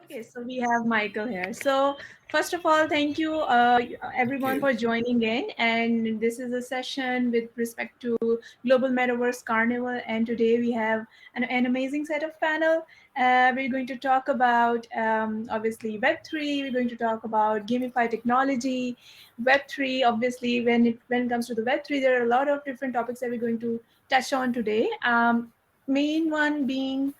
Okay, so we have Michael here. So first of all, thank you everyone Okay. for joining in. And this is a session with respect to Global Metaverse Carnival. And today we have an amazing set of panel. We're going to talk about obviously Web3. We're going to talk about gamified technology, Web3. Obviously, when it comes to the Web3, there are a lot of different topics that we're going to touch on today. Main one being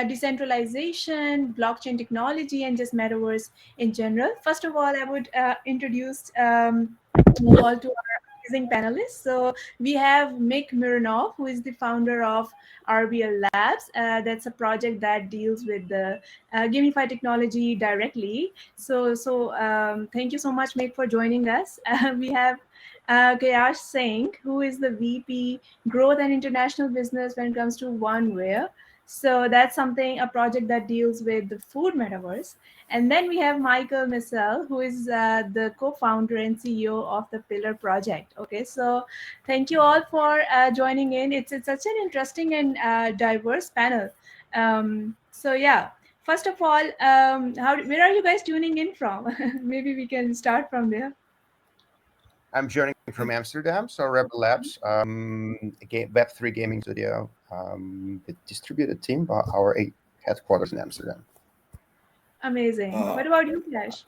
decentralization, blockchain technology, and just metaverse in general. First of all, I would introduce you all to our amazing panelists. So we have Mick Mironov, who is the founder of RBL Labs. That's a project that deals with the gamified technology directly. So thank you so much, Mick, for joining us. We have Kayash Singh, who is the VP Growth and International Business when it comes to OneWare. So that's something, a project that deals with the food metaverse. And then we have Michael Missel, who is the co-founder and CEO of the Pillar Project. Okay, so thank you all for joining in. It's such an interesting and diverse panel. So yeah, first of all, where are you guys tuning in from? Maybe we can start from there. I'm joining from Amsterdam, so Rebel Labs, Web3 gaming studio with distributed team, but our headquarters in Amsterdam. Amazing. Uh, What about you, Flash?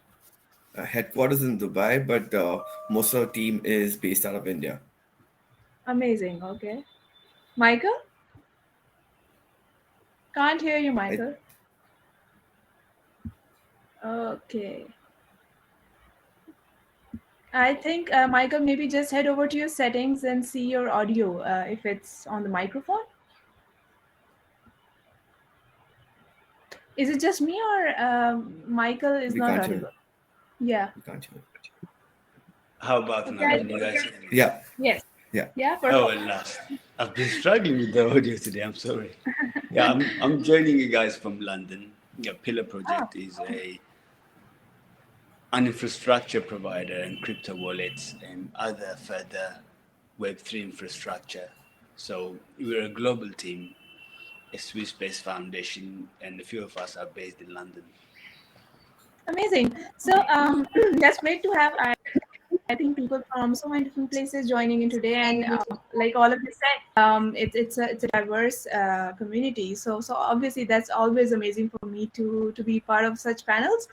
Headquarters in Dubai, but most of our team is based out of India. Amazing. Okay, Michael, can't hear you, I, Michael. Okay. I think, Michael, maybe just head over to your settings and see your audio if it's on the microphone. Is it just me or Michael is we not can't hear. audible? Yeah. We can't hear. How about now? Okay. Can you guys hear me? Yeah, Yes. yeah. Yeah, Oh, perfect. at last. I've been struggling with the audio today. I'm sorry. Yeah, I'm joining you guys from London. Yeah, Pillar Ah, Project is an infrastructure provider and crypto wallets and other further Web3 infrastructure. So we're a global team, a Swiss-based foundation, and a few of us are based in London. amazing. So that's great to have. I think people from so many different places joining in today, and like all of you said, it's a diverse community. So obviously that's always amazing for me to be part of such panels.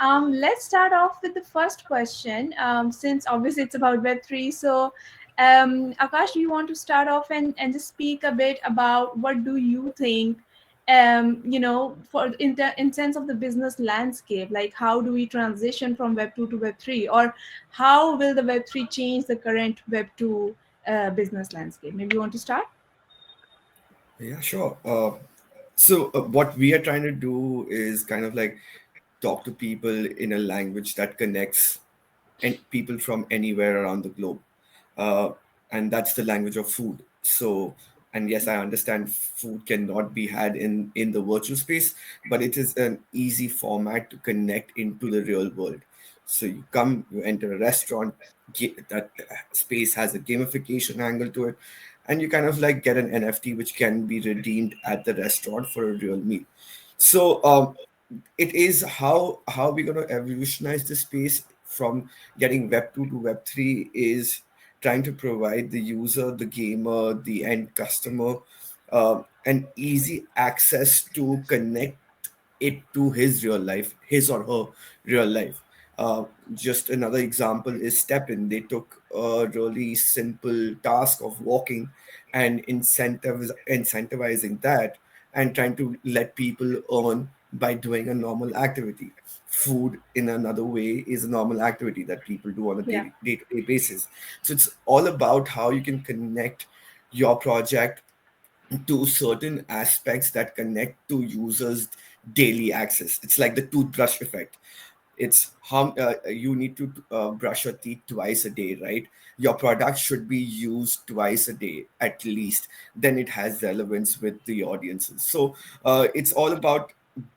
Let's start off with the first question, since obviously it's about Web3. So, Akash, do you want to start off and just speak a bit about what do you think, for in sense of the business landscape, like how do we transition from Web 2 to Web 3, or how will the Web 3 change the current Web 2 business landscape? Maybe you want to start. Yeah, sure. So what we are trying to do is kind of like talk to people in a language that connects and people from anywhere around the globe. Uh, and that's the language of food. So, and yes, I understand food cannot be had in the virtual space, but it is an easy format to connect into the real world. So you come, you enter a restaurant, that space has a gamification angle to it, and you kind of like get an NFT which can be redeemed at the restaurant for a real meal. So it is how we're going to evolutionize the space from getting web 2 to web 3 is trying to provide the user, the gamer, the end customer, an easy access to connect it to his real life, his or her real life. Just another example is Step In. They took a really simple task of walking and incentivizing that and trying to let people earn by doing a normal activity. Food, in another way, is a normal activity that people do on a Yeah. day-to-day basis. So it's all about how you can connect your project to certain aspects that connect to users' daily access. It's like the toothbrush effect. It's how you need to brush your teeth twice a day, right? Your product should be used twice a day at least. Then it has relevance with the audiences. So it's all about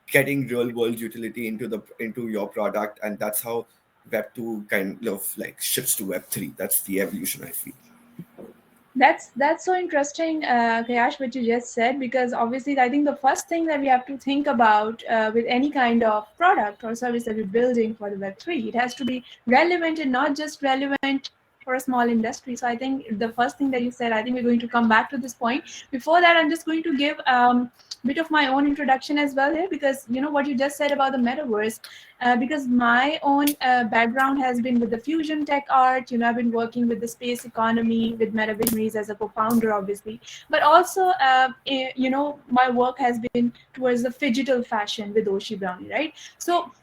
getting real world utility into your product, and that's how Web 2 kind of like shifts to Web 3. That's the evolution I feel. That's so interesting, Kayash, what you just said, because obviously I think the first thing that we have to think about with any kind of product or service that we're building for the Web3, it has to be relevant and not just relevant for a small industry. So I think the first thing that you said, I think we're going to come back to this point. Before that, I'm just going to give bit of my own introduction as well here, because you know what you just said about the metaverse, because my own background has been with the fusion tech art. You know, I've been working with the space economy with Meta Visionaries as a co-founder, obviously, but also, you know, my work has been towards the phygital fashion with Oshi Brownie, right? So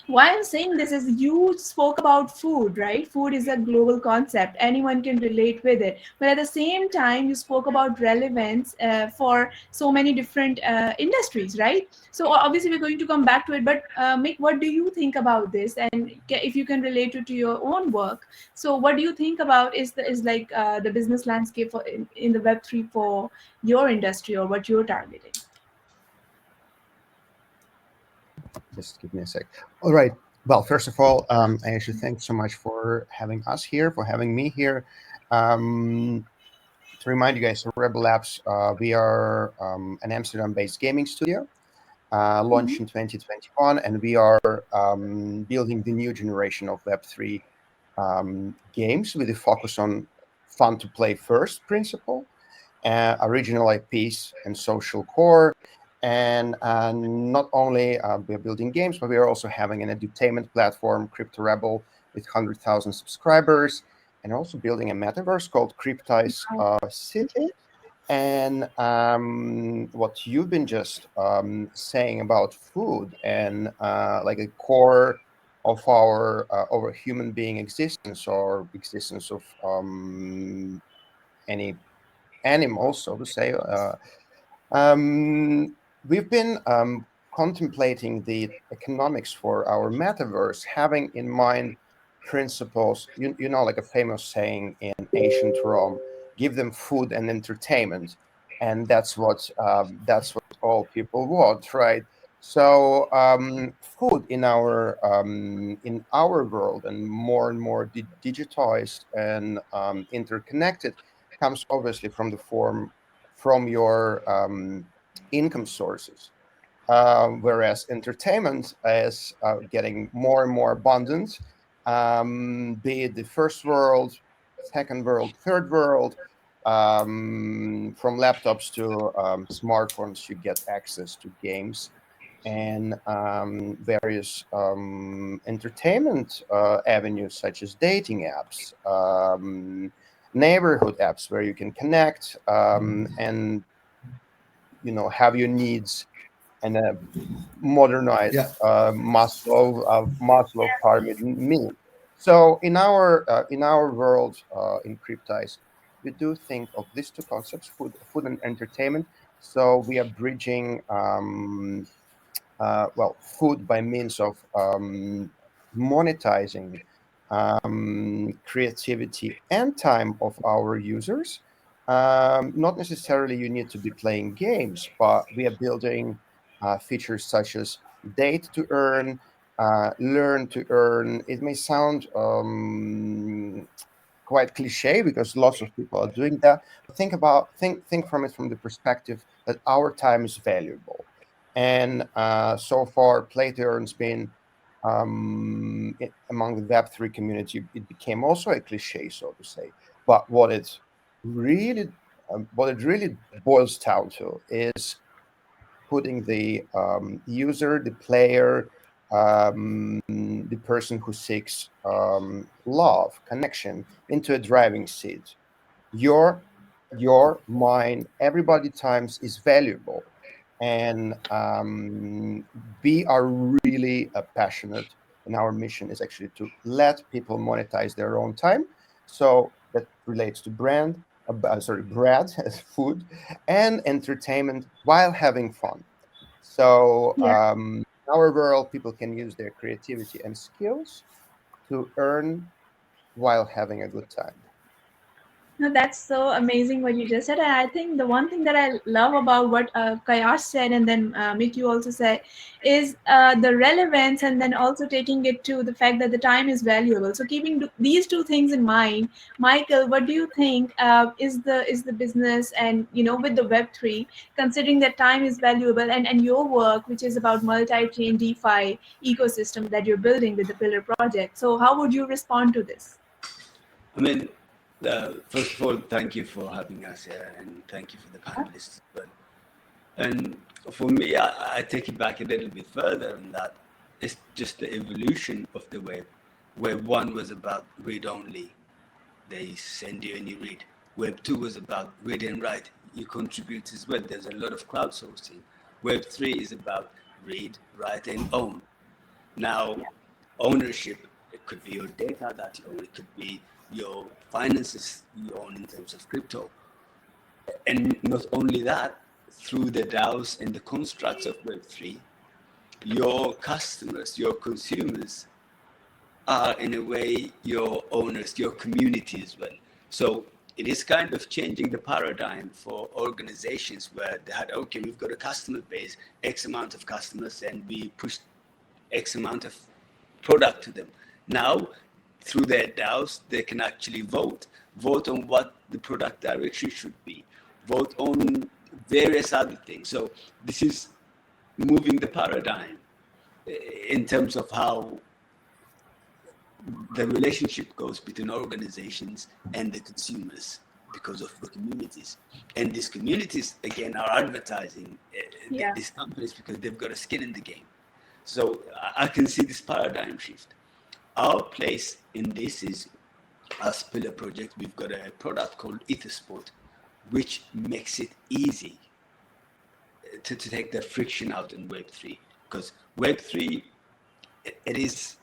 why I'm saying this is you spoke about food, right? Food is a global concept. Anyone can relate with it. But at the same time, you spoke about relevance for so many different industries, right? So obviously we're going to come back to it. But Mick, what do you think about this? And if you can relate it to your own work, so what do you think about is like the business landscape for in the Web3 for your industry or what you're targeting? Just give me a sec. All right. Well, first of all, Ayesha, thanks so much for having us here, for having me here. To remind you guys, so Rebel Labs, we are an Amsterdam-based gaming studio, launched Mhm. in 2021, and we are building the new generation of Web3 games with a focus on fun to play first principle, original IPs, and social core. And not only we're building games, but we are also having an edutainment platform, Crypto Rebel, with 100,000 subscribers, and also building a metaverse called Cryptice City. And what you've been just saying about food and like a core of our human being existence or existence of any animal, so to say. Um, we've been contemplating the economics for our metaverse, having in mind principles, you know, like a famous saying in ancient Rome, give them food and entertainment. And that's what all people want, right? So food in our world and more digitized and interconnected comes obviously from the form from your income sources. Whereas entertainment is getting more and more abundant, be it the first world, second world, third world. From laptops to smartphones, you get access to games and various entertainment avenues such as dating apps, neighborhood apps where you can connect and have your needs and a Yeah. modernized Maslow pyramid mean. So in our world in Cryptice, we do think of these two concepts, food and entertainment. So we are bridging food by means of monetizing creativity and time of our users. Not necessarily you need to be playing games, but we are building features such as date to earn, learn to earn. It may sound quite cliche because lots of people are doing that. But think from it from the perspective that our time is valuable, and so far, play to earn's been among the Web3 community. It became also a cliche, so to say. But really, what it really boils down to is putting the user, the player, the person who seeks love, connection into a driving seat. Your mine, everybody times is valuable, and we are really passionate. And our mission is actually to let people monetize their own time. So that relates to bread, food, and entertainment while having fun. So Yeah. in our world, people can use their creativity and skills to earn while having a good time. No, that's so amazing what you just said. And I think the one thing that I love about what Kayash said, and then Mick, you also said, is the relevance, and then also taking it to the fact that the time is valuable. So keeping these two things in mind, Michael, what do you think is the business, and with the Web3, considering that time is valuable, and your work, which is about multi-chain DeFi ecosystem that you're building with the Pillar project. So how would you respond to this? I mean, first of all, thank you for having us here, and thank you for the panelists as well. And for me, I take it back a little bit further, and that it's just the evolution of the web, where one was about read only, they send you and you read. Web 2 was about read and write, you contribute as well. There's a lot of crowdsourcing. Web 3 is about read, write, and own. Now, ownership, it could be your data that you own, it could be your finances you own in terms of crypto. And not only that, through the DAOs and the constructs of Web3, your customers, your consumers are in a way your owners, your community as well. So it is kind of changing the paradigm for organizations where they had, okay, we've got a customer base, X amount of customers, and we push X amount of product to them. Now, through their DAOs, they can actually vote on what the product direction should be, vote on various other things. So this is moving the paradigm in terms of how the relationship goes between organizations and the consumers because of the communities. And these communities, again, are advertising Yeah. these companies because they've got a skin in the game. So I can see this paradigm shift. Our place in this is, as Pillar Project, we've got a product called EtherSport, which makes it easy to take the friction out in Web3. Because Web3, it is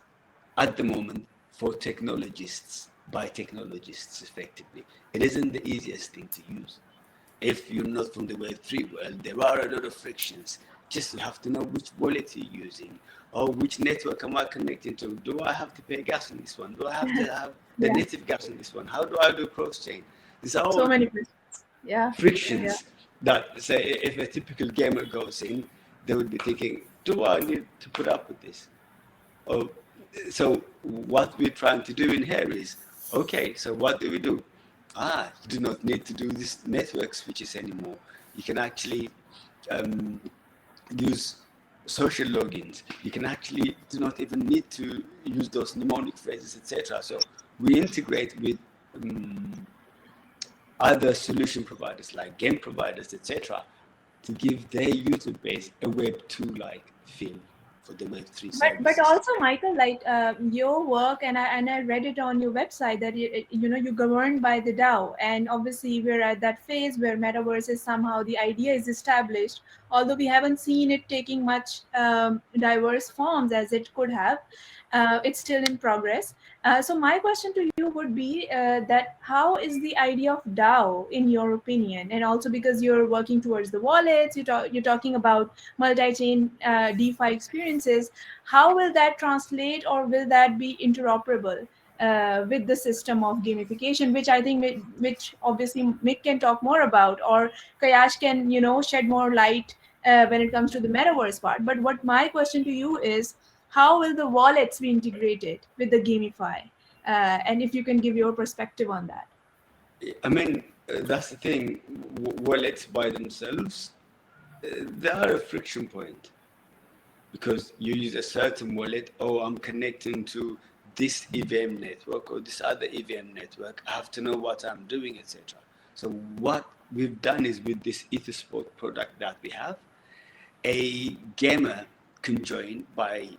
at the moment for technologists, by technologists effectively. It isn't the easiest thing to use. If you're not from the Web3 world, there are a lot of frictions. Just you have to know which wallet you're using, or which network am I connecting to. Do I have to pay gas on this one? Do I have to have the Yeah. native gas on this one? How do I do cross-chain? These are So all many questions. Yeah. Yeah. frictions that, say, if a typical gamer goes in, they would be thinking, do I need to put up with this? Oh, so what we're trying to do in here is, okay, so what do we do? You do not need to do this network switches anymore. You can actually use social logins. You can actually do not even need to use those mnemonic phrases, etc. So we integrate with other solution providers like game providers, etc., to give their user base a Web 2-like feel for the Web 3 But services. also, Michael, like your work, and I read it on your website that you're governed by the DAO, and obviously we're at that phase where metaverse is somehow the idea is established, although we haven't seen it taking much diverse forms as it could have. It's still in progress. So my question to you would be that how is the idea of DAO in your opinion, and also because you're working towards the wallets, you're talking about multi-chain DeFi experiences. How will that translate, or will that be interoperable with the system of gamification, which I think which obviously Mick can talk more about, or Kayash can shed more light when it comes to the metaverse part. But what my question to you is, how will the wallets be integrated with the gamify, and if you can give your perspective on that. I mean, that's the thing. Wallets by themselves, they are a friction point because you use a certain wallet. Oh, I'm connecting to this EVM network or this other EVM network. I have to know what I'm doing, etc. So what we've done is with this EtherSport product that we have, a gamer can join by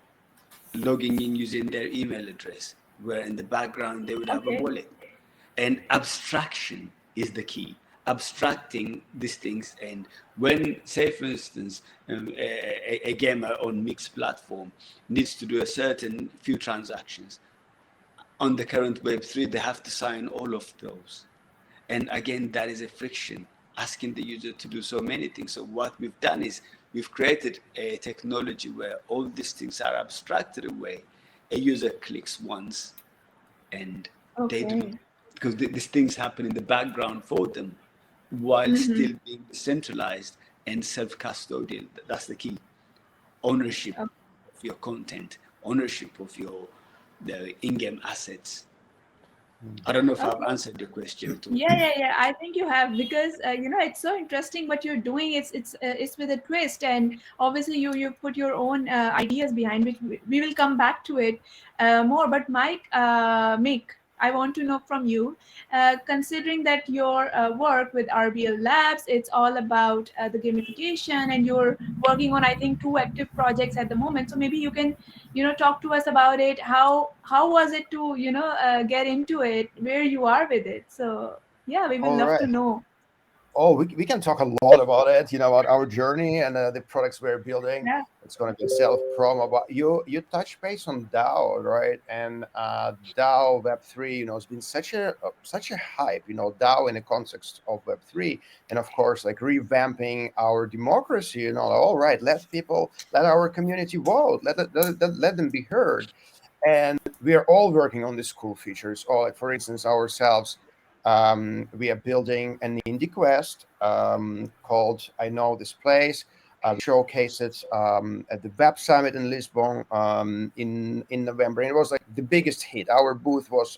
logging in using their email address, where in the background they would have a Okay. wallet. And abstraction is the key. Abstracting these things, and when, say, for instance, a gamer on mixed platform needs to do a certain few transactions on the current Web3, they have to sign all of those. And again, that is a friction, asking the user to do so many things. So what we've done is we've created a technology where all these things are abstracted away. A user clicks once and they do Okay. because these things happen in the background for them while Mm-hmm. still being decentralized and self-custodial. That's the key. Ownership of your content, ownership of your the in-game assets. I don't know if I've Okay. answered your question at all. Yeah. I think you have, because it's so interesting what you're doing. It's with a twist, and obviously you put your own ideas behind, which we will come back to it more. But Mick, I want to know from you, considering that your work with RBL Labs, it's all about the gamification, and you're working on, I think, two active projects at the moment. So maybe you can talk to us about it. How was it to get into it, where you are with it? So yeah, we will All love to right. know. Oh, we can talk a lot about it, about our journey and the products we're building. Yeah. It's going to be self promo, but you touch base on DAO, right? And DAO Web3, it's been such a hype, DAO in the context of Web3, and of course, like revamping our democracy. All right, let our community vote, let them be heard, and we are all working on these cool features. Or like, for instance, ourselves. We are building an indie quest called I Know This Place. We showcased it at the Web Summit in Lisbon in November. And it was like the biggest hit. Our booth was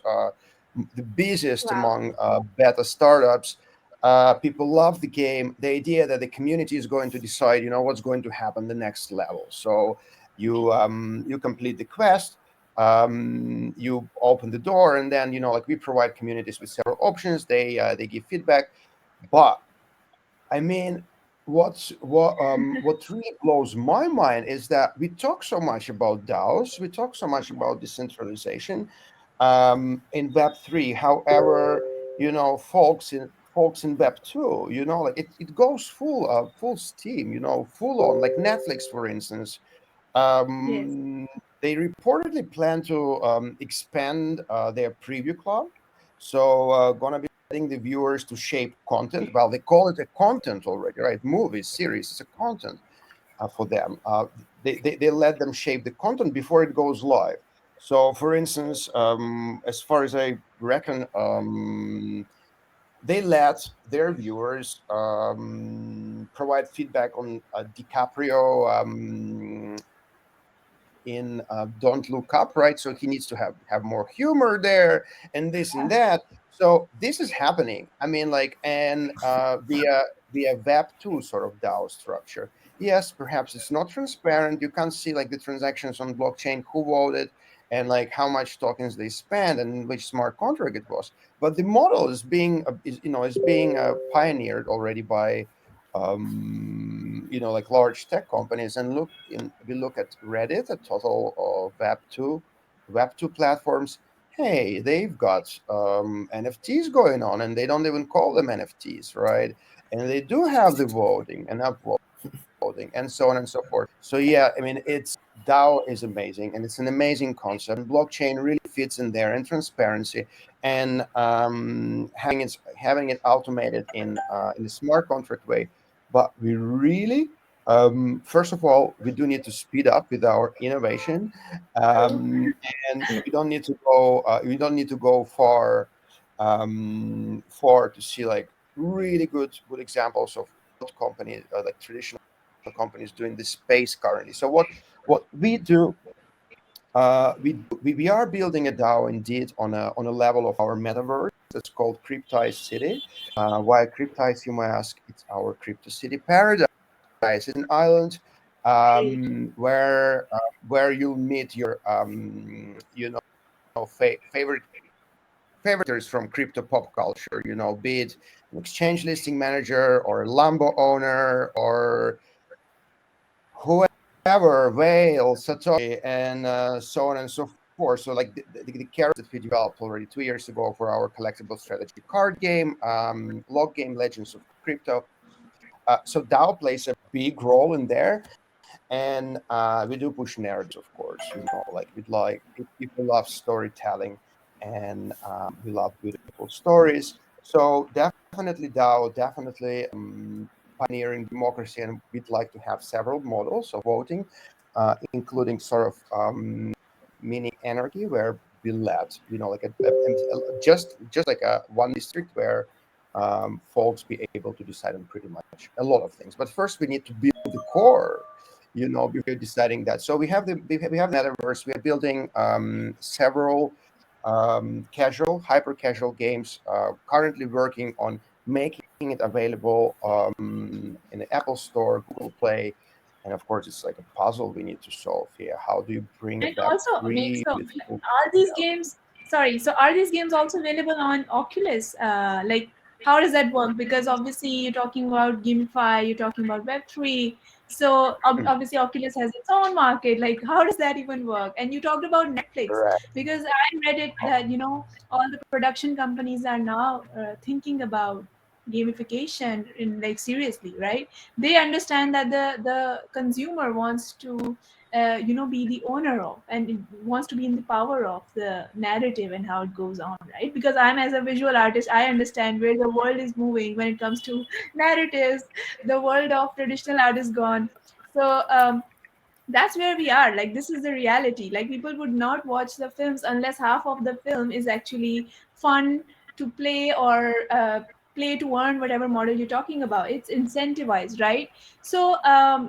the busiest Wow. among beta startups. People love the game. The idea that the community is going to decide, what's going to happen the next level. So you complete the quest, you open the door, and then like we provide communities with several options. They give feedback, but I mean, what really blows my mind is that we talk so much about DAOs, we talk so much about decentralization in Web3. However, folks in Web2, like it goes full steam, full on, like Netflix, for instance. Yes. um, they reportedly plan to expand their preview club. So gonna be letting the viewers to shape content. Well, they call it a content already, right? Movies, series, it's a content for them. They let them shape the content before it goes live. So, for instance, as far as I reckon, they let their viewers provide feedback on DiCaprio in Don't Look Up, right? So he needs to have more humor there, and this and that. So this is happening. I mean, like, and via Web2 sort of DAO structure. Yes, perhaps it's not transparent. You can't see like the transactions on blockchain, who voted, and like how much tokens they spent, and which smart contract it was. But the model is being pioneered already by like large tech companies. And we look at Reddit, a total of Web2 platforms. Hey, they've got NFTs going on, and they don't even call them NFTs, right? And they do have the voting and upvoting and so on and so forth. So yeah, I mean, it's DAO is amazing, and it's an amazing concept. And blockchain really fits in there, and transparency, and having it automated in a smart contract way. But we really, first of all, we do need to speed up with our innovation, True. um, and we don't need to go far to see like really good examples of what companies, like traditional companies, doing this space currently. So what we do, we are building a DAO indeed on a level of our metaverse. It's called Cryptized City. Why Cryptized, you might ask? It's our Crypto City paradise. It's an island Great. where you'll meet your favorite favorites from crypto pop culture. Be it an exchange listing manager or a Lambo owner or whoever, Whale, Satoshi, and so on and so forth. So, like the characters that we developed already 2 years ago for our collectible strategy card game, log game Legends of Crypto. So DAO plays a big role in there, and we do push narratives, of course. Like people love storytelling, and we love beautiful stories. So definitely DAO, definitely pioneering democracy, and we'd like to have several models of voting, including sort of mini anarchy, where be led, like just like a one district where folks be able to decide on pretty much a lot of things. But first, we need to build the core, before deciding that. So we have metaverse. We are building several hyper casual games. Currently working on making it available in the Apple Store, Google Play, and of course, it's like a puzzle we need to solve here. How do you bring And Web also, three so with are these games, sorry, so are these games also available on Oculus? Like, how does that work? Because obviously you're talking about GameFi, you're talking about Web3. So obviously Oculus has its own market. Like, how does that even work? And you talked about Netflix, correct? because I read it that, all the production companies are now thinking about gamification in, like, seriously, right? They understand that the consumer wants to be the owner of, and it wants to be in the power of the narrative and how it goes on, right? Because I'm, as a visual artist, I understand where the world is moving when it comes to narratives. The world of traditional art is gone. So that's where we are. Like, this is the reality. Like, people would not watch the films unless half of the film is actually fun to play, or play to earn, whatever model you're talking about. It's incentivized, right? So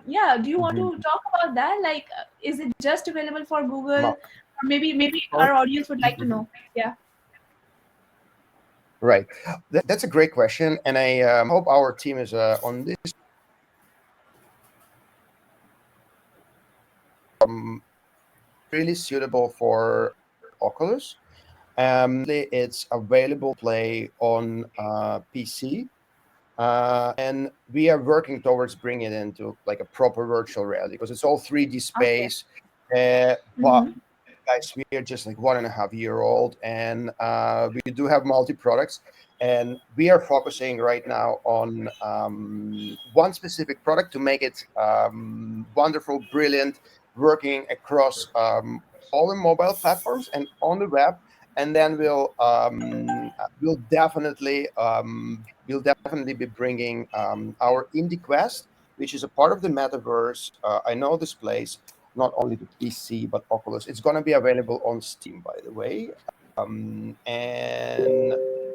yeah, do you want Mhm. to talk about that? Like, is it just available for Google, Ma- or maybe oh, our audience would like to mhm. know? Yeah. Right. That's a great question, and I hope our team is on this um, really suitable for Oculus. It's available to play on PC, and we are working towards bringing it into like a proper virtual reality because it's all 3D Okay. space. But Mm-hmm. guys, we are just like 1.5 year old, and we do have multi products, and we are focusing right now on one specific product to make it wonderful, brilliant, working across all the mobile platforms and on the web. And then we'll definitely be bringing our indie quest, which is a part of the metaverse. I know this place not only to PC but Oculus. It's going to be available on Steam, by the way. And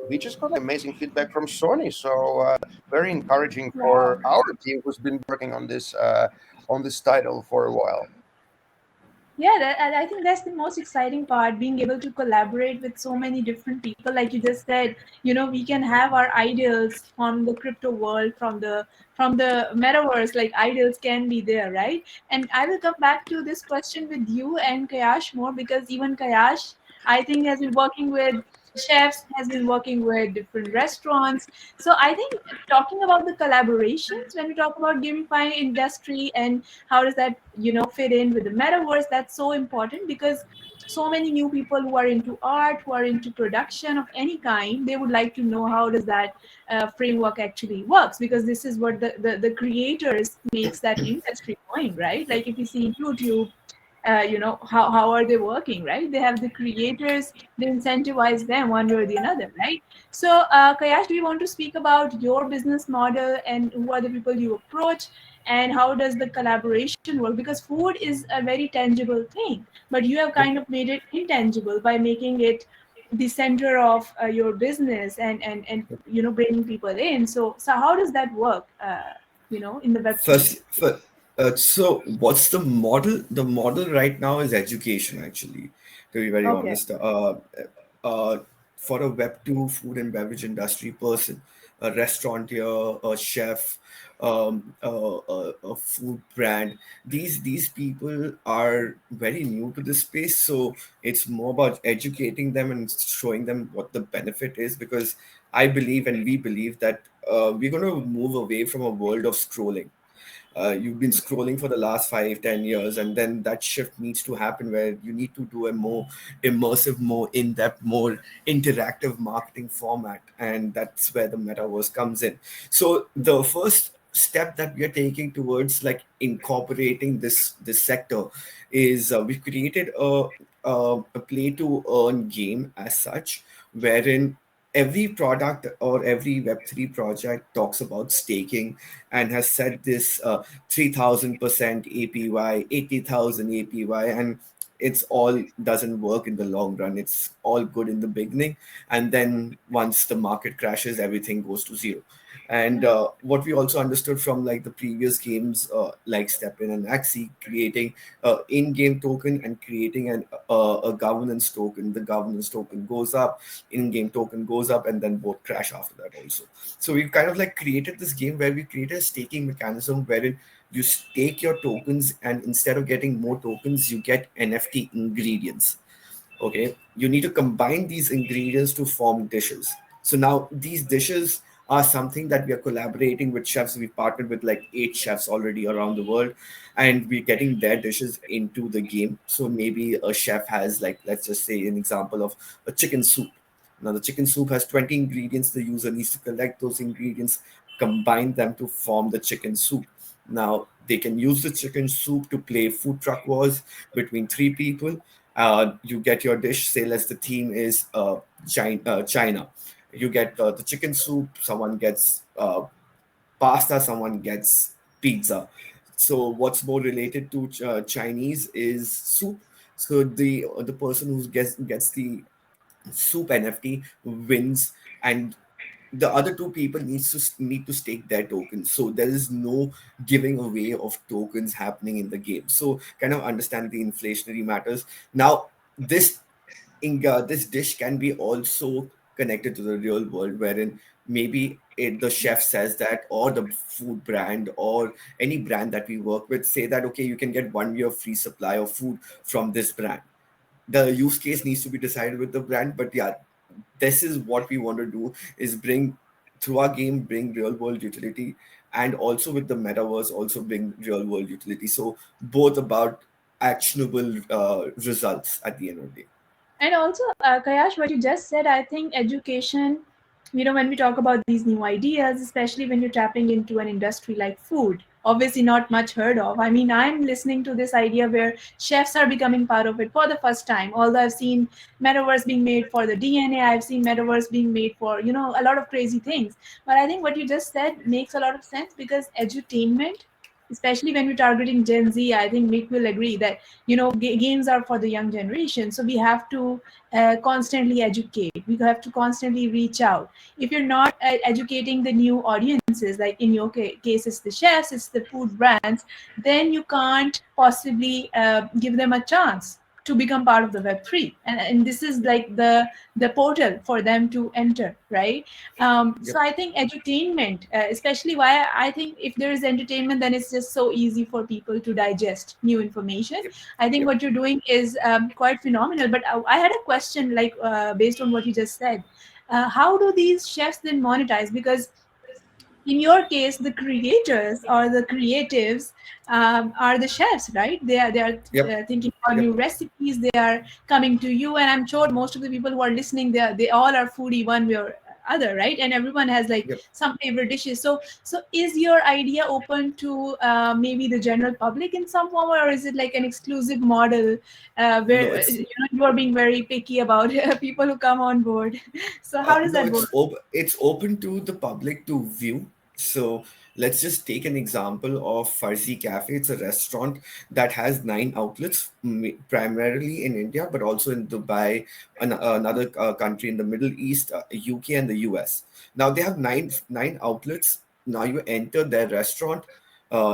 we just got amazing feedback from Sony, so very encouraging Wow. for our team who's been working on this title for a while. Yeah, and I think that's the most exciting part, being able to collaborate with so many different people. Like you just said, we can have our ideals from the crypto world, from the metaverse. Like, ideals can be there, right? And I will come back to this question with you and Kayash more, because even Kayash, I think, has been working with chefs, has been working with different restaurants. So I think, talking about the collaborations, when we talk about gamifying industry, and how does that fit in with the metaverse, that's so important, because so many new people who are into art, who are into production of any kind, they would like to know how does that framework actually works, because this is what the creators makes that industry going, right? Like, if you see YouTube, how are they working, right? They have the creators, they incentivize them one way or the another, right? So Kayash, do you want to speak about your business model, and who are the people you approach, and how does the collaboration work? Because food is a very tangible thing, but you have kind of made it intangible by making it the center of your business, and bringing people in. So how does that work, in the Web3 First, space? so what's the model? The model right now is education, actually, to be very Okay. honest. Uh, for a Web2 food and beverage industry person, a restaurateur, a chef, a food brand, these people are very new to this space. So it's more about educating them and showing them what the benefit is, because I believe and we believe that we're going to move away from a world of scrolling. You've been scrolling for the last 5 10 years, and then that shift needs to happen where you need to do a more immersive, more in-depth, more interactive marketing format, and that's where the metaverse comes in. So the first step that we are taking towards like incorporating this sector is we created a play to earn game as such, wherein every product or every Web3 project talks about staking and has set this 3,000% APY, 80,000 APY. And it's all doesn't work in the long run. It's all good in the beginning, and then once the market crashes, everything goes to zero. And what we also understood from like the previous games, like Stepin and Axie, creating in-game token and creating a governance token. The governance token goes up, in-game token goes up, and then both crash after that also. So we've kind of like created this game where we created a staking mechanism wherein you stake your tokens, and instead of getting more tokens, you get NFT ingredients. Okay, you need to combine these ingredients to form dishes. So now these dishes are something that we are collaborating with chefs. We partnered with like 8 chefs already around the world, and we're getting their dishes into the game. So maybe a chef has, like, let's just say an example of a chicken soup. Now the chicken soup has 20 ingredients. The user needs to collect those ingredients, combine them to form the chicken soup. Now they can use the chicken soup to play food truck wars between 3 people. You get your dish. Say, let's the theme is China. You get the chicken soup. Someone gets pasta. Someone gets pizza. So what's more related to Chinese is soup. So the person who gets the soup NFT wins, and the other 2 people need to stake their tokens. So there is no giving away of tokens happening in the game. So kind of understand the inflationary matters. Now this this dish can be also connected to the real world, wherein maybe the chef says that, or the food brand or any brand that we work with say that, okay, you can get 1 year free supply of food from this brand. The use case needs to be decided with the brand, but yeah, this is what we want to do, is bring through our game, bring real world utility, and also with the metaverse also bring real world utility. So both about actionable results at the end of the day. And also, Kayash, what you just said, I think education, when we talk about these new ideas, especially when you're tapping into an industry like food, obviously not much heard of. I mean, I'm listening to this idea where chefs are becoming part of it for the first time. Although I've seen metaverse being made for the DNA, I've seen metaverse being made for, a lot of crazy things. But I think what you just said makes a lot of sense, because edutainment, especially when we're targeting Gen Z, I think Mick will agree that games are for the young generation, so we have to constantly educate, we have to constantly reach out. If you're not educating the new audiences, like in your case it's the chefs, it's the food brands, then you can't possibly give them a chance to become part of the web3, and this is like the portal for them to enter, right? So Yep, I think edutainment, especially, why I think if there is entertainment, then it's just so easy for people to digest new information. yep, I think yep. what you're doing is quite phenomenal. But I had a question, like based on what you just said. How do these chefs then monetize? Because in your case, the creators or the creatives are the chefs, right? They are Yep, thinking about yep, new recipes. They are coming to you, and I'm sure most of the people who are listening, they all are foodie one way or other, right? And everyone has like yep. some favorite dishes. So is your idea open to maybe the general public in some form, or is it like an exclusive model No, where it's you are being very picky about people who come on board? So how does no, that work? it's open to the public to view. So let's just take an example of Farsi Cafe. It's a restaurant that has 9 outlets, primarily in India, but also in Dubai, another country in the Middle East, UK, and the US. Now they have nine outlets. Now you enter their restaurant.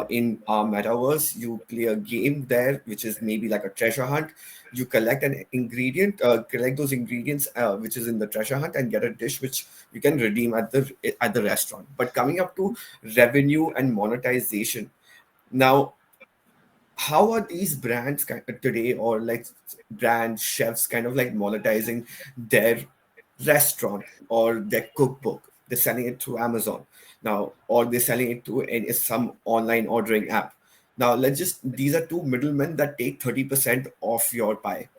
In our metaverse, you play a game there, which is maybe like a treasure hunt. You collect an ingredient, collect those ingredients, which is in the treasure hunt, and get a dish which you can redeem at the restaurant. But coming up to revenue and monetization, now how are these brands today, or like brand chefs kind of like monetizing their restaurant or their cookbook? They're selling it through Amazon now, or they're selling it to some online ordering app. Now let's just, these are 2 middlemen that take 30% off your pie.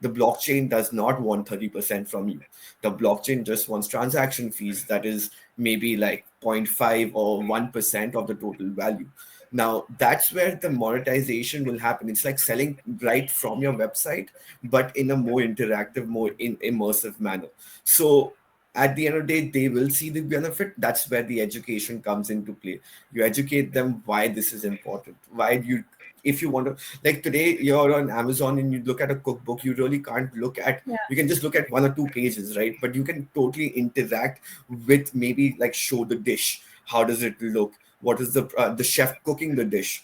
The blockchain does not want 30% from you. The blockchain just wants transaction fees, that is maybe like 0.5 or 1% of the total value. Now that's where the monetization will happen. It's like selling right from your website, but in a more interactive, more immersive manner. So at the end of the day, they will see the benefit. That's where the education comes into play. You educate them why this is important, why you if you want to, like today you're on Amazon and you look at a cookbook, you really can't look at, Yeah. you can just look at 1 or 2 pages, right? But you can totally interact with, maybe like show the dish, how does it look, what is the chef cooking the dish.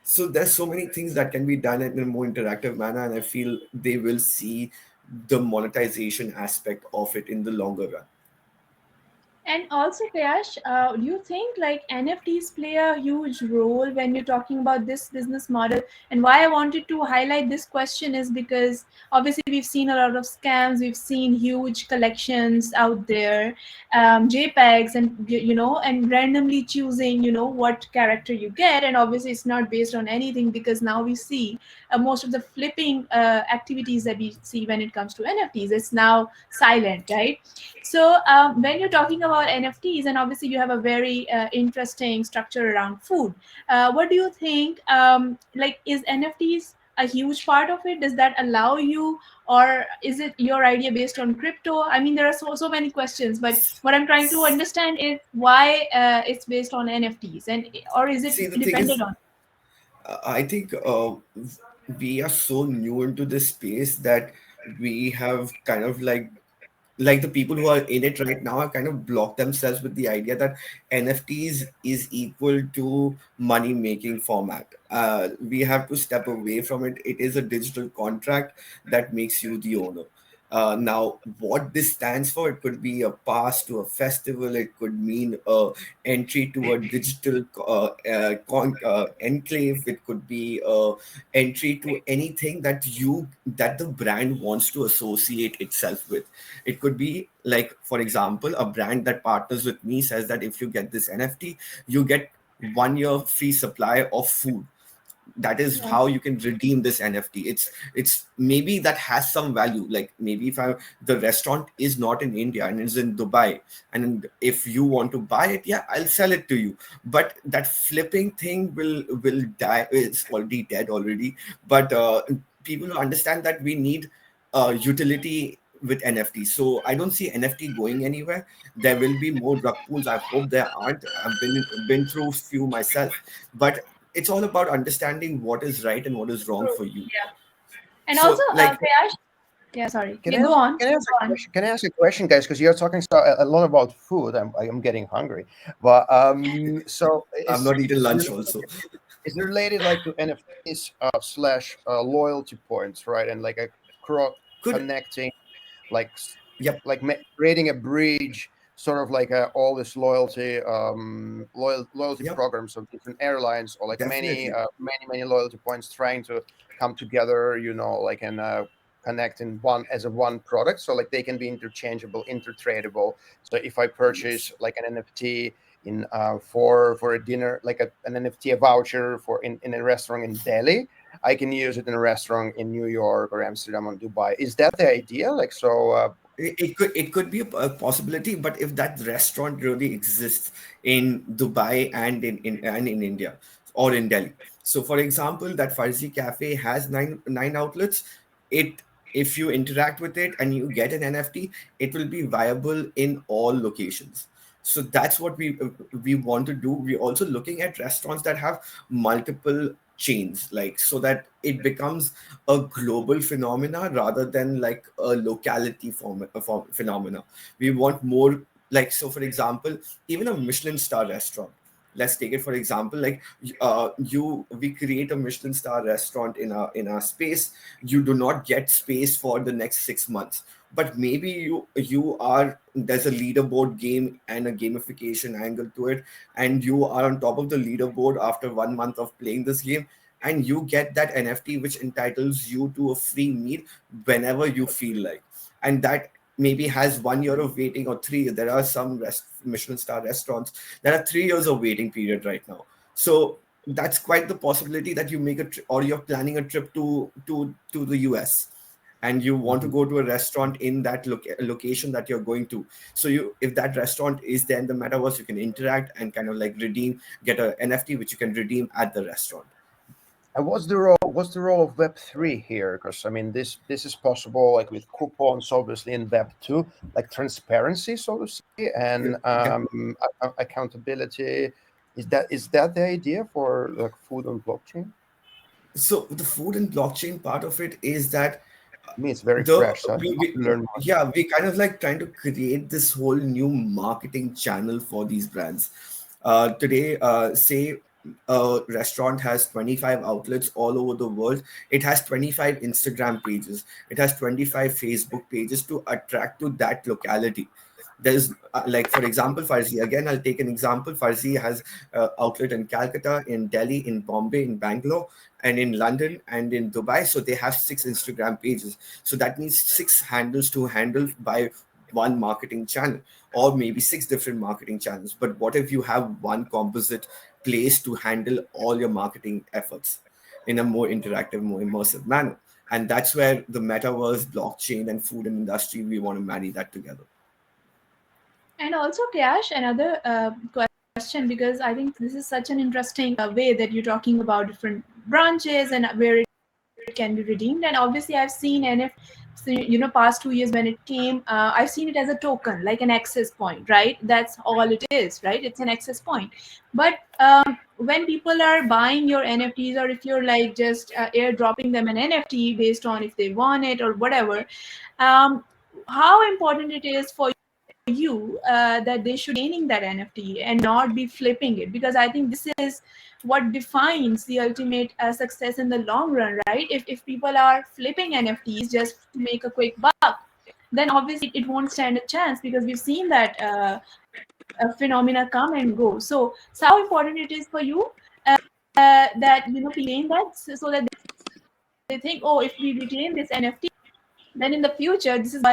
So there's so many things that can be done in a more interactive manner, and I feel they will see the monetization aspect of it in the longer run. And also, Kayash, do you think like NFTs play a huge role when you're talking about this business model? And why I wanted to highlight this question is because obviously we've seen a lot of scams, we've seen huge collections out there, JPEGs, and and randomly choosing, what character you get, and obviously it's not based on anything because now we see most of the flipping activities that we see when it comes to NFTs, it's now silent, right? So when you're talking about NFTs, and obviously you have a very interesting structure around food, what do you think? Like, is NFTs a huge part of it? Does that allow you, or is it your idea based on crypto? I mean, there are so many questions, but what I'm trying to understand is why it's based on NFTs, and or is it See, the thing dependent is, on? I think we are so new into this space that we have kind of like the people who are in it right now have kind of blocked themselves with the idea that NFTs is equal to money making format. We have to step away from it. It is a digital contract that makes you the owner. Now, what this stands for, it could be a pass to a festival, it could mean a entry to a digital enclave, it could be a entry to anything that the brand wants to associate itself with. It could be like, for example, a brand that partners with me says that if you get this NFT, you get 1 year free supply of food. That is Right. how you can redeem this NFT. It's maybe that has some value. Like maybe if the restaurant is not in India and is in Dubai, and if you want to buy it, yeah, I'll sell it to you. But that flipping thing will die. It's already dead already. But people will understand that we need utility with NFT. So I don't see NFT going anywhere. There will be more rug pulls. I hope there aren't. I've been through few myself, but it's all about understanding what is right and what is wrong True. for you. Yeah. And also, So like, Kayash, yeah, sorry. Can Yeah, I go ask, on. can I ask Go a on. question? Can I ask a question, guys? Because you're talking a lot about food. I'm getting hungry. But so I've not eaten is lunch it also. is it related like to NFTs slash loyalty points, right? And like a Could connecting, like Yep, creating a bridge, sort of like all this loyalty yep, programs of different airlines, or like many definitely. many loyalty points trying to come together, like and connect in one as a one product, so like they can be interchangeable, intertradable. So if I purchase Yes. like an NFT in for a dinner, like an NFT, a voucher for in a restaurant in Delhi, I can use it in a restaurant in New York or Amsterdam or Dubai. Is that the idea? Like, so It could be a possibility, but if that restaurant really exists in Dubai and in India or in Delhi. So for example, that Farsi Cafe has nine outlets. It If you interact with it and you get an NFT, it will be viable in all locations. So that's what we want to do. We're also looking at restaurants that have multiple chains, like so that it becomes a global phenomena rather than like a locality phenomena. We want more, like, so for example, even a Michelin star restaurant, let's take it for example, like you we create a Michelin star restaurant in our space. You do not get space for the next 6 months, but maybe you are, there's a leaderboard game and a gamification angle to it, and you are on top of the leaderboard after 1 month of playing this game, and you get that NFT which entitles you to a free meal whenever you feel like. And that maybe has 1 year of waiting or 3. There are some Michelin star restaurants that are 3 years of waiting period right now. So that's quite the possibility that you make or you're planning a trip to the US, and you want to Mhm. go to a restaurant in that location that you're going to. So you, if that restaurant is there in the metaverse, you can interact and kind of like redeem, get a NFT which you can redeem at the restaurant. And what's the role of Web3 here? Because I mean, this is possible like with coupons, obviously, in Web2, like transparency, so to say, and Yeah. accountability. Is that the idea for like food on blockchain? So the food and blockchain part of it is that To me, it's very the fresh. So I'd love we to learn more. yeah, we kind of like trying to create this whole new marketing channel for these brands. Today, say a restaurant has 25 outlets all over the world. It has 25 Instagram pages, it has 25 Facebook pages to attract to that locality. There's like, for example, Farzi, again I'll take an example. Farzi has outlet in Calcutta, in Delhi, in Bombay, in Bangalore, and in London and in Dubai. So they have 6 Instagram pages. So that means 6 handles to handle by one marketing channel, or maybe 6 different marketing channels. But what if you have one composite place to handle all your marketing efforts in a more interactive, more immersive manner? And that's where the metaverse, blockchain, and food and industry, we want to marry that together. And also, Kash, another question, because I think this is such an interesting way that you're talking about different branches and where it can be redeemed. And obviously, I've seen NFT, past 2 years when it came, I've seen it as a token, like an access point, right? That's all it is, right? It's an access point. But when people are buying your NFTs, or if you're like just airdropping them an NFT based on if they want it or whatever, um, how important it is for you that they should be gaining that NFT and not be flipping it, because I think this is what defines the ultimate success in the long run, right? If people are flipping NFTs just to make a quick buck, then obviously it won't stand a chance, because we've seen that phenomena come and go. So how important it is for you that people gain that, so that they think, oh, if we retain this NFT, then in the future this is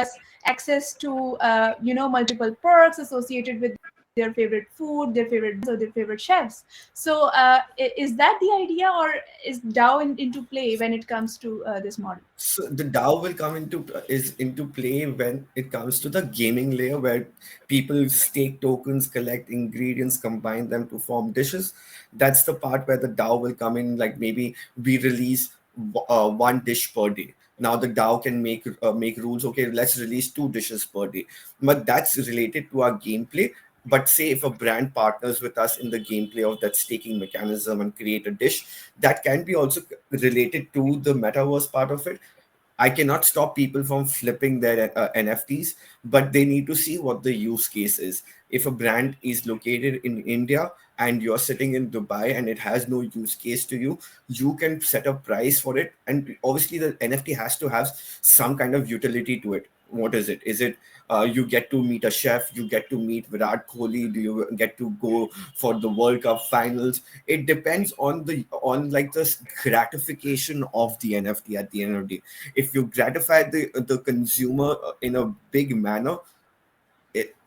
access to multiple perks associated with their favorite food, their favorite or their favorite chefs. So is that the idea, or is DAO into play when it comes to this model? So the DAO will come into play when it comes to the gaming layer, where people stake tokens, collect ingredients, combine them to form dishes. That's the part where the DAO will come in. Like, maybe we release one dish per day. Now the DAO can make rules. Okay, let's release 2 dishes per day, but that's related to our gameplay. But say if a brand partners with us in the gameplay of that staking mechanism and create a dish, that can be also related to the metaverse part of it. I cannot stop people from flipping their NFTs, but they need to see what the use case is. If a brand is located in India and you're sitting in Dubai and it has no use case to you, you can set a price for it. And obviously, the NFT has to have some kind of utility to it. What is it? Is it you get to meet a chef, you get to meet Virat Kohli, do you get to go for the World Cup finals? It depends on like the gratification of the NFT at the end of the day. If you gratify the consumer in a big manner,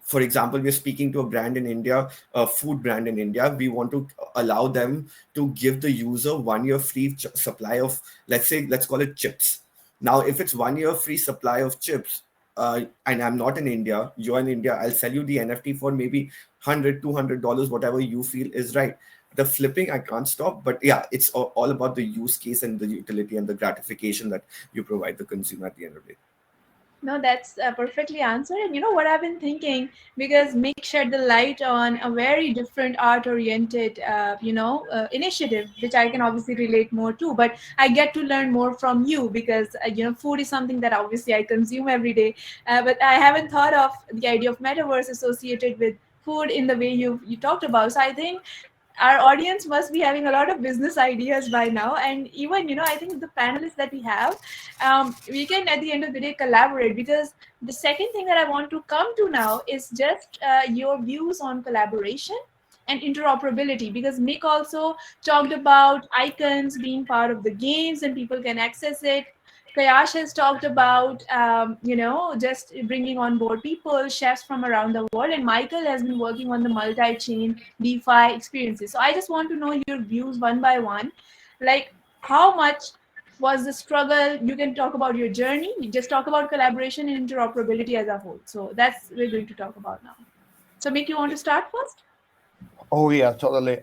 for example, we're speaking to a brand in India, a food brand in India. We want to allow them to give the user 1 year free supply of, let's call it chips. Now, if it's 1 year free supply of chips, and I'm not in India, you're in India, I'll sell you the NFT for maybe $100, $200, whatever you feel is right. The flipping, I can't stop, but yeah, it's all about the use case and the utility and the gratification that you provide the consumer at the end of the day. No, that's perfectly answered. And you know what I've been thinking, because Mick shed the light on a very different art-oriented, initiative, which I can obviously relate more to. But I get to learn more from you, because food is something that obviously I consume every day. But I haven't thought of the idea of metaverse associated with food in the way you talked about. So I think our audience must be having a lot of business ideas by now. And even I think the panelists that we have, we can at the end of the day collaborate, because the second thing that I want to come to now is just your views on collaboration and interoperability, because Mick also talked about icons being part of the games and people can access it. Kayash has talked about, just bringing on board people, chefs from around the world, and Michael has been working on the multi-chain DeFi experiences. So I just want to know your views one by one, like how much was the struggle? You can talk about your journey. You just talk about collaboration and interoperability as a whole. So that's we're going to talk about now. So, Mick, you want to start first? Oh yeah, totally.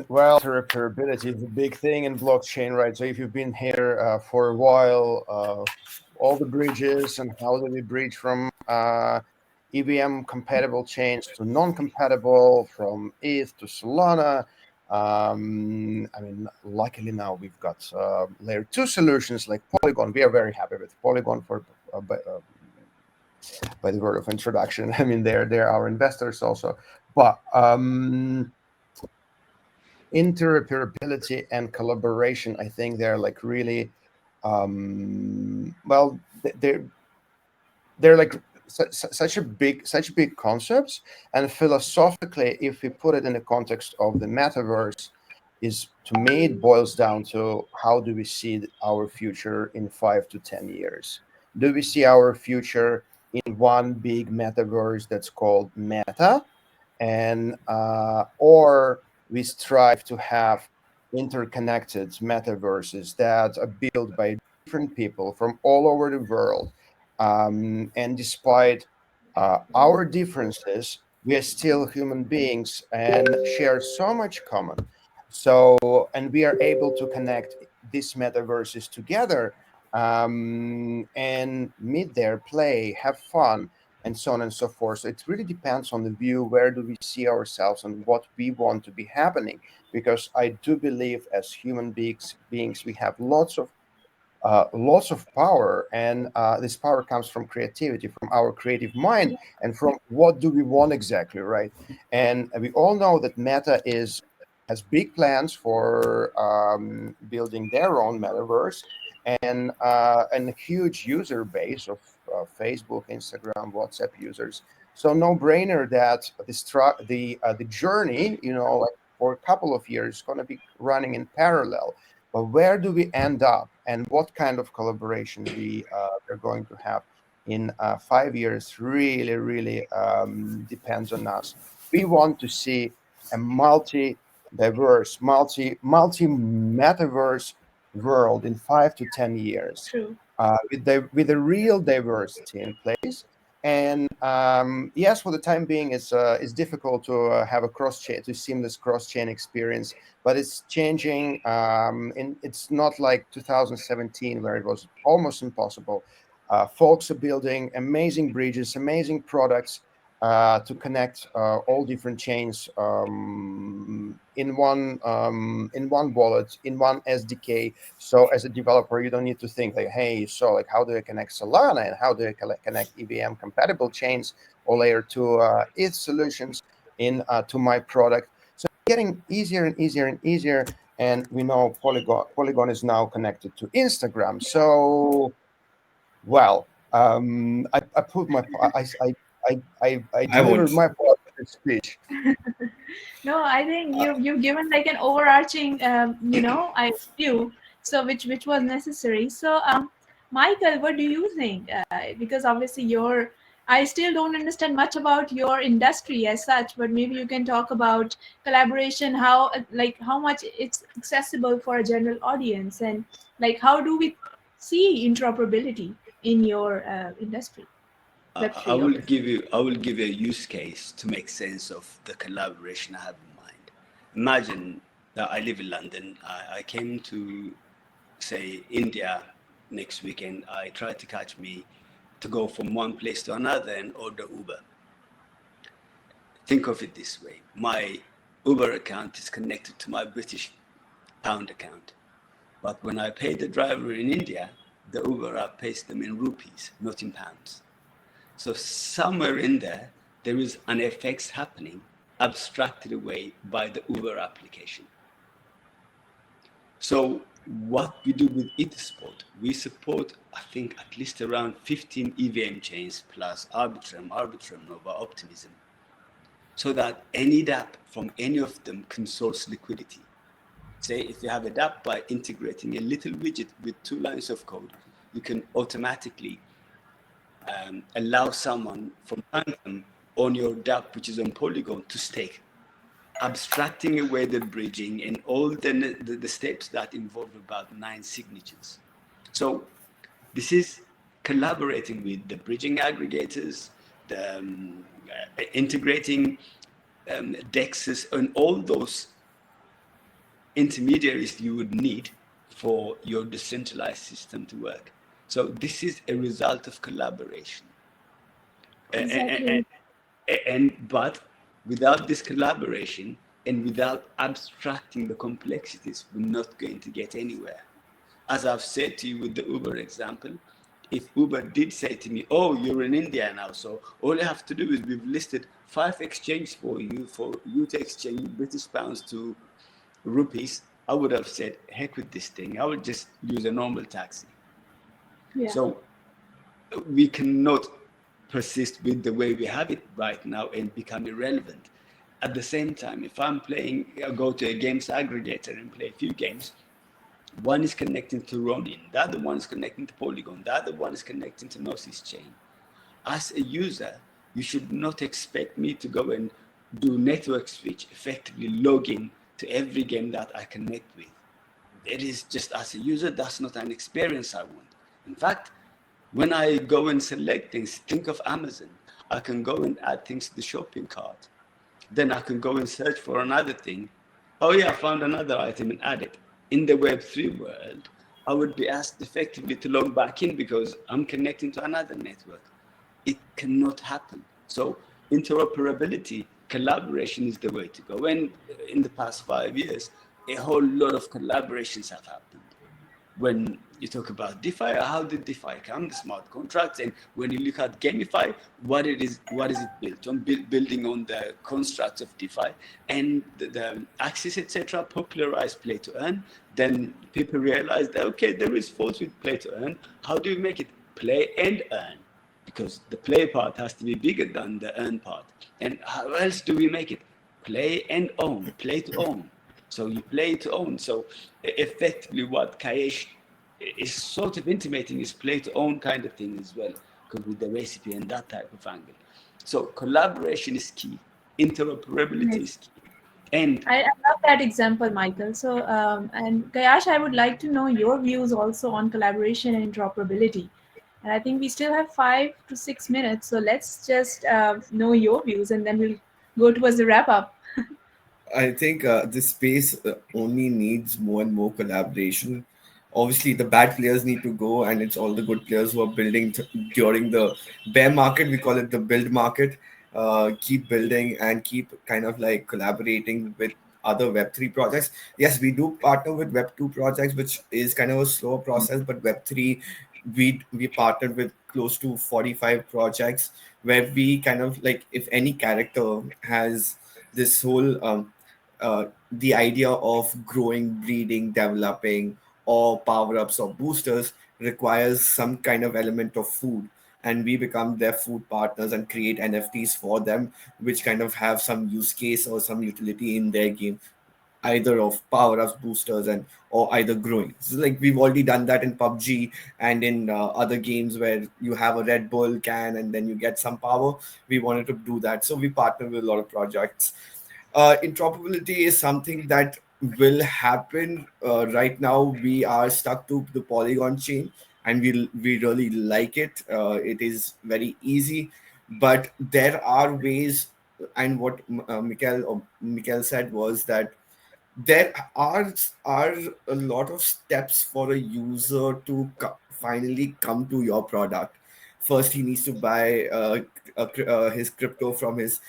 Well, interoperability is a big thing in blockchain, right? So if you've been here for a while, all the bridges and how do we bridge from EVM compatible chains to non-compatible, from ETH to Solana, I mean, luckily now we've got layer 2 solutions like Polygon. We are very happy with Polygon for by the word of introduction. I mean, they're our investors also, but interoperability and collaboration, I think they're like really well, they're like such big concepts. And philosophically, if we put it in the context of the metaverse, is to me it boils down to how do we see our future in 5 to 10 years? Do we see our future in one big metaverse that's called Meta, and or we strive to have interconnected metaverses that are built by different people from all over the world, and despite our differences, we are still human beings and share so much common. So, and we are able to connect these metaverses together, and meet there, play, have fun, and so on and so forth. So it really depends on the view. Where do we see ourselves and what we want to be happening? Because I do believe as human beings we have lots of power, and this power comes from creativity, from our creative mind, and from what do we want exactly, right? And we all know that Meta is has big plans for building their own metaverse, and a huge user base of Facebook, Instagram, WhatsApp users. So no brainer that the journey, you know, like for a couple of years, is going to be running in parallel. But where do we end up, and what kind of collaboration we're going to have in 5 years really depends on us. We want to see a multi-diverse, multi metaverse world in 5 to 10 years, True. with a real diversity in place. And yes, for the time being, it's difficult to have a seamless cross chain experience, but it's changing. And it's not like 2017 where it was almost impossible. Folks are building amazing bridges, amazing products to connect all different chains in one wallet, in one SDK. So as a developer, you don't need to think like, hey, so like how do I connect Solana and how do I connect EVM compatible chains or layer 2 ETH solutions in to my product. So it's getting easier and easier and easier. And we know Polygon is now connected to Instagram. So well, I put my I I delivered won't. my part of the speech. No, I think you've given like an overarching, I view, so which was necessary. So, Michael, what do you think? Because obviously I still don't understand much about your industry as such, but maybe you can talk about collaboration, how how much it's accessible for a general audience, and like how do we see interoperability in your industry, I Web3, will obviously. give you a use case to make sense of the collaboration I have in mind. Imagine that I live in London. I came to say India next weekend. I tried to catch me to go from one place to another and order Uber. Think of it this way: my Uber account is connected to my British pound account, but when I pay the driver in India, the Uber app pays them in rupees, not in pounds. So somewhere in there, there is an FX happening, abstracted away by the Uber application. So what we do with Etherspot, we support, I think, at least around 15 EVM chains plus Arbitrum, Nova, Optimism, so that any dApp from any of them can source liquidity. Say if you have a dApp, by integrating a little widget with 2 lines of code, you can automatically allow someone from Phantom on your dApp, which is on Polygon, to stake, abstracting away the bridging and all the steps that involve about 9 signatures. So this is collaborating with the bridging aggregators, the integrating DEXs, and all those intermediaries you would need for your decentralized system to work. So this is a result of collaboration. Exactly. And but without this collaboration, And without abstracting the complexities, we're not going to get anywhere. As I've said to you with the Uber example, if Uber did say to me, "Oh, you're in India now, so all you have to do is we've listed 5 exchanges for you to exchange British pounds to rupees," I would have said, "Heck with this thing. I would just use a normal taxi." Yeah. So we cannot persist with the way we have it right now and become irrelevant. At the same time, if I'm playing, I go to a games aggregator and play a few games. One is connecting to Ronin, the other one is connecting to Polygon, the other one is connecting to Gnosis Chain. As a user, you should not expect me to go and do network switch, effectively log in to every game that I connect with. It is just, as a user, that's not an experience I want. In fact, when I go and select things, think of Amazon. I can go and add things to the shopping cart. Then I can go and search for another thing. Oh yeah, I found another item and add it. In the Web3 world, I would be asked effectively to log back in because I'm connecting to another network. It cannot happen. So interoperability, collaboration is the way to go. And in the past 5 years, a whole lot of collaborations have happened. When you talk about DeFi, how did DeFi come? The smart contracts, and when you look at GameFi, what is it built on? Building on the constructs of DeFi and the Axis, etc., popularized play to earn. Then people realized that okay, there is fault with play to earn. How do you make it play and earn? Because the play part has to be bigger than the earn part. And how else do we make it? Play and own, play to own. So you play to own. So effectively, what Kayesh is sort of intimating is play to own kind of thing as well, because with the recipe and that type of angle. So collaboration is key, interoperability is Yes. key, and I love that example, Michael. So, and Gayash, I would like to know your views also on collaboration and interoperability. And I think we still have 5 to 6 minutes. So let's just know your views and then we'll go towards the wrap up. I think this space only needs more and more collaboration. Obviously, the bad players need to go, and it's all the good players who are building during the bear market. We call it the build market. Keep building and keep kind of like collaborating with other Web3 projects. Yes, we do partner with Web2 projects, which is kind of a slower process, but Web3, we partnered with close to 45 projects where we kind of like if any character has this whole the idea of growing, breeding, developing, or power ups or boosters requires some kind of element of food. And we become their food partners and create NFTs for them, which kind of have some use case or some utility in their game, either of power ups, boosters, and or either growing. So like we've already done that in PUBG and in other games where you have a Red Bull can and then you get some power. We wanted to do that, so we partner with a lot of projects. Interoperability is something that will happen. Right now, we are stuck to the Polygon chain, and we really like it. It is very easy, but there are ways. And what Mikael said was that there are a lot of steps for a user to finally come to your product. First, he needs to buy his crypto from his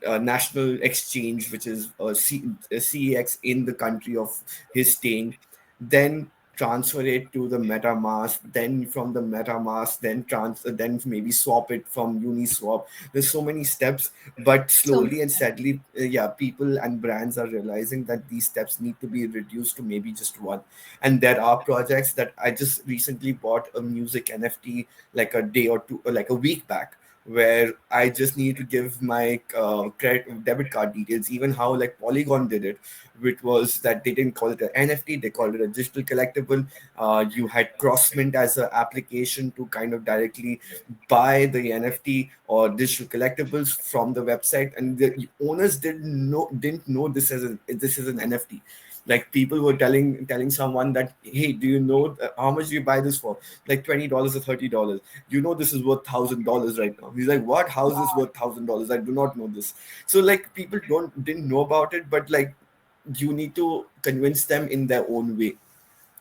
national exchange, which is a CEX in the country of his staying. Then transfer it to the MetaMask. Then from the MetaMask, then maybe swap it from Uniswap. There's so many steps, but So slowly and steadily, yeah, people and brands are realizing that these steps need to be reduced to maybe just one. And there are projects that I just recently bought a music NFT like a day or two, like a week back, where I just need to give my credit debit card details. Even how like Polygon did it, which was that they didn't call it an NFT, they called it a digital collectible. You had Crossmint as an application to kind of directly buy the NFT or digital collectibles from the website, and the owners didn't know this is an NFT. Like people were telling someone that, hey, do you know how much do you buy this for? Like $20 or $30. You know this is worth $1,000 right now. He's like, what? How is this worth $1,000? I do not know this. So like people didn't know about it, but like you need to convince them in their own way.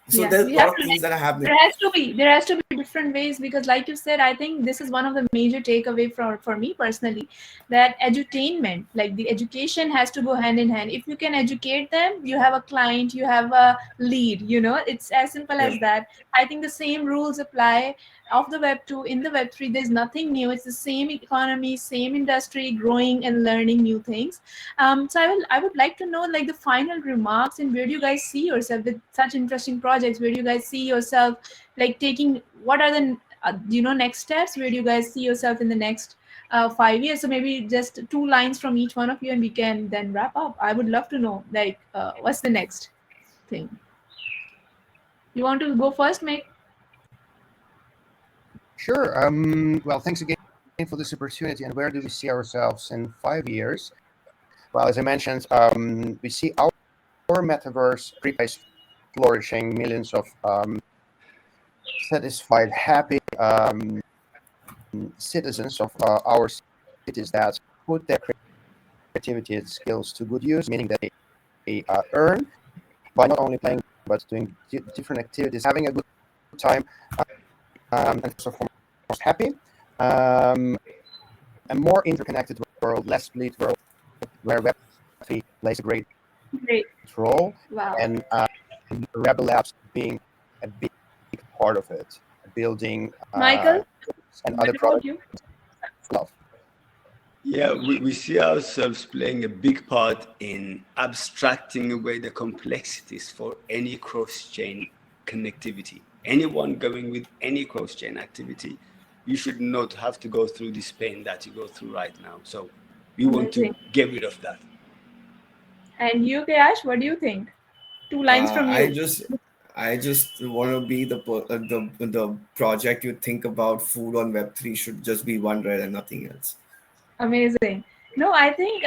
So Yeah, there's we a lot have of to things that are happening. there has to be different ways, because like you said, I think this is one of the major takeaway for me personally, that edutainment, like the education has to go hand in hand. If you can educate them, you have a client, you have a lead, it's as simple Yeah. as that. I think the same rules apply of the web 2 in the web 3. There's nothing new, it's the same economy, same industry, growing and learning new things. So I would like to know, like, the final remarks, and where do you guys see yourself with such interesting projects? Where do you guys see yourself, like, taking, what are the next steps? Where do you guys see yourself in the next 5 years? So maybe just two lines from each one of you, and we can then wrap up. I would love to know, like, what's the next thing. You want to go first, Meg? Sure. Well, thanks again for this opportunity. And where do we see ourselves in 5 years? Well, as I mentioned, we see our metaverse crypto flourishing, millions of satisfied, happy citizens of our cities that put their creativity and skills to good use, meaning that they earn by not only playing but doing different activities, having a good time, and first and foremost happy. Um, a more interconnected world, less split world, where Web3 plays a great Great. role, Wow. and Rebel Labs being a big part of it, building Michael, and what other about products you? for love. Yeah, we see ourselves playing a big part in abstracting away the complexities for any cross chain connectivity. Anyone going with any cross chain activity, you should not have to go through this pain that you go through right now. So we want to Amazing. get rid of that. And you, Kayash, what do you think? Two lines Uh, from I you. just I just want to be the project you think about food on Web3 should just be one red and nothing else. Amazing. No, I think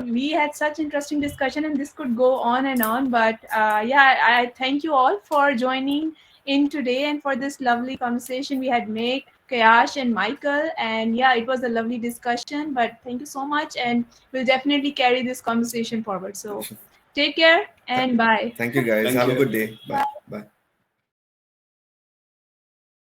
we had such interesting discussion, and this could go on and on. But yeah, I thank you all for joining in today and for this lovely conversation we had made, Kayash and Michael. And yeah, it was a lovely discussion. But thank you so much, and we'll definitely carry this conversation forward. So take care Th- and bye. Thank you guys. Thank Have a you. good day. Bye.